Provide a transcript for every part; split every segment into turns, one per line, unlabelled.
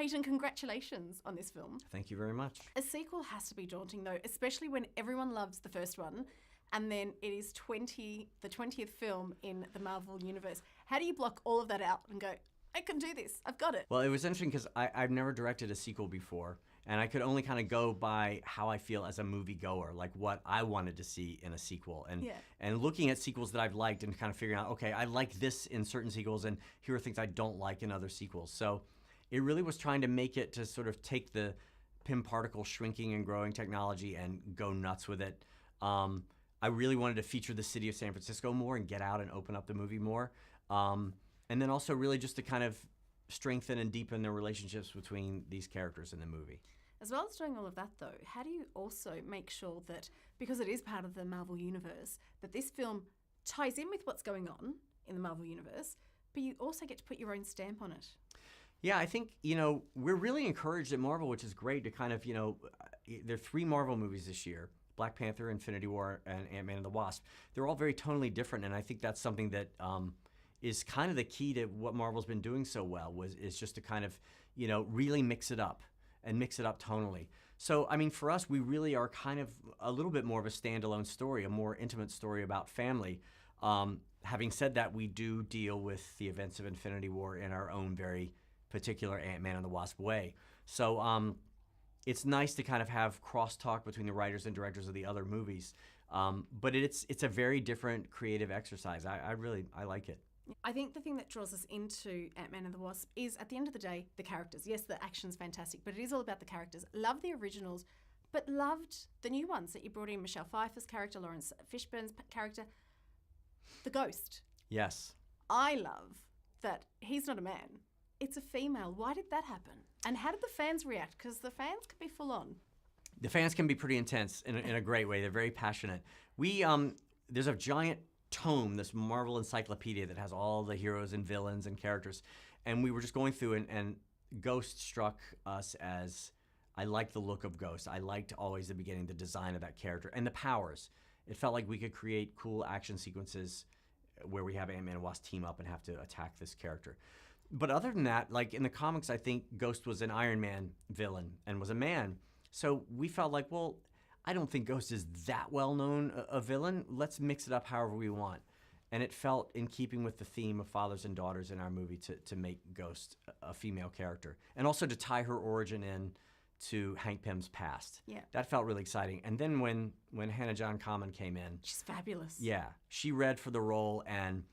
Peyton, congratulations on this film.
Thank you very much.
A sequel has to be daunting, though, especially when everyone loves the first one, and then it is the 20th film in the Marvel Universe. How do you block all of that out and go, I can do this, I've got it?
Well, it was interesting because I've never directed a sequel before, and I could only kind of go by how I feel as a moviegoer, like what I wanted to see in a sequel. And looking at sequels that I've liked and kind of figuring out, okay, I like this in certain sequels, and here are things I don't like in other sequels. So it really was trying to make it to sort of take the Pym particle shrinking and growing technology and go nuts with it. I really wanted to feature the city of San Francisco more and get out and open up the movie more. And then also really just to kind of strengthen and deepen the relationships between these characters in the movie.
As well as doing all of that, though, how do you also make sure that, because it is part of the Marvel Universe, that this film ties in with what's going on in the Marvel Universe, but you also get to put your own stamp on it?
Yeah, I think, we're really encouraged at Marvel, which is great to kind of, there are 3 Marvel movies this year: Black Panther, Infinity War, and Ant-Man and the Wasp. They're all very tonally different, and I think that's something that is kind of the key to what Marvel's been doing so well, is just to kind of, really mix it up and mix it up tonally. So, I mean, for us, we really are kind of a little bit more of a standalone story, a more intimate story about family. Having said that, we do deal with the events of Infinity War in our own very particular Ant-Man and the Wasp way. So it's nice to kind of have crosstalk between the writers and directors of the other movies. But it's a very different creative exercise. I like it.
I think the thing that draws us into Ant-Man and the Wasp is, at the end of the day, the characters. Yes, the action's fantastic, but it is all about the characters. Love the originals, but loved the new ones that you brought in. Michelle Pfeiffer's character, Lawrence Fishburne's character, the Ghost.
Yes.
I love that he's not a man. It's a female. Why did that happen? And how did the fans react? Because the fans can be full on.
The fans can be pretty intense in a great way. They're very passionate. There's a giant tome, this Marvel encyclopedia that has all the heroes and villains and characters. And we were just going through, and Ghost struck us as, I liked the look of Ghost. I liked always the beginning, the design of that character, and the powers. It felt like we could create cool action sequences where we have Ant-Man and Wasp team up and have to attack this character. But other than that, like in the comics, I think Ghost was an Iron Man villain and was a man. So we felt like, well, I don't think Ghost is that well-known a villain. Let's mix it up however we want. And it felt in keeping with the theme of fathers and daughters in our movie to make Ghost a female character. And also to tie her origin in to Hank Pym's past.
Yeah.
That felt really exciting. And then when Hannah John Kamen came in.
She's fabulous.
Yeah. She read for the role, and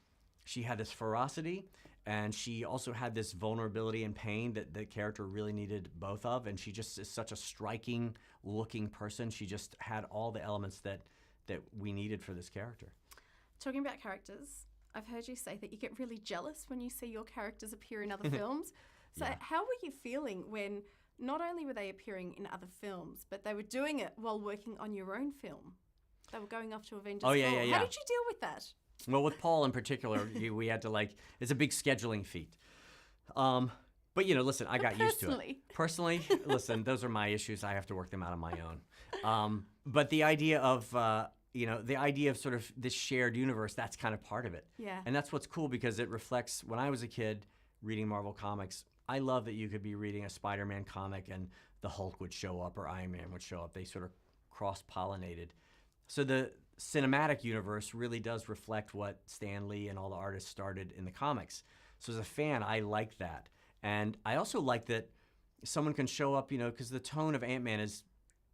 she had this ferocity, and she also had this vulnerability and pain that the character really needed both of, and she just is such a striking looking person. She just had all the elements that we needed for this character.
Talking about characters, I've heard you say that you get really jealous when you see your characters appear in other films. So
Yeah.
How were you feeling when not only were they appearing in other films, but they were doing it while working on your own film? They were going off to Avengers 4.
Yeah.
How did you deal with that?
Well, with Paul in particular, we had to it's a big scheduling feat. But listen, I got used to it. Personally, listen, those are my issues. I have to work them out on my own. But the idea of, sort of this shared universe, that's kind of part of it.
Yeah.
And that's what's cool because it reflects, when I was a kid reading Marvel Comics, I love that you could be reading a Spider-Man comic and the Hulk would show up or Iron Man would show up. They sort of cross-pollinated. So the cinematic universe really does reflect what Stan Lee and all the artists started in the comics. So as a fan, I like that. And I also like that someone can show up, because the tone of Ant-Man is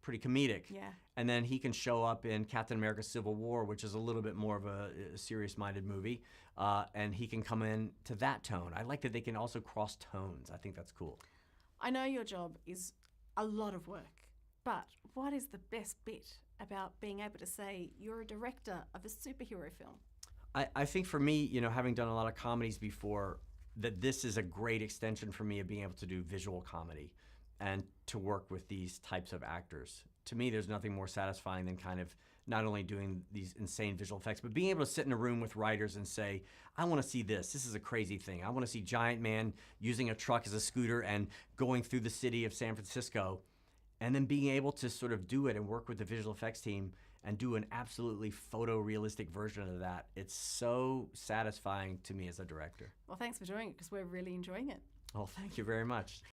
pretty comedic.
Yeah.
And then he can show up in Captain America Civil War, which is a little bit more of a serious-minded movie, and he can come in to that tone. I like that they can also cross tones. I think that's cool.
I know your job is a lot of work, but what is the best bit about being able to say you're a director of a superhero film?
I think for me, having done a lot of comedies before, that this is a great extension for me of being able to do visual comedy and to work with these types of actors. To me, there's nothing more satisfying than kind of not only doing these insane visual effects, but being able to sit in a room with writers and say, I want to see this. This is a crazy thing. I want to see Giant Man using a truck as a scooter and going through the city of San Francisco, and then being able to sort of do it and work with the visual effects team and do an absolutely photorealistic version of that. It's so satisfying to me as a director.
Well, thanks for doing it, because we're really enjoying it.
Well, thank you very much.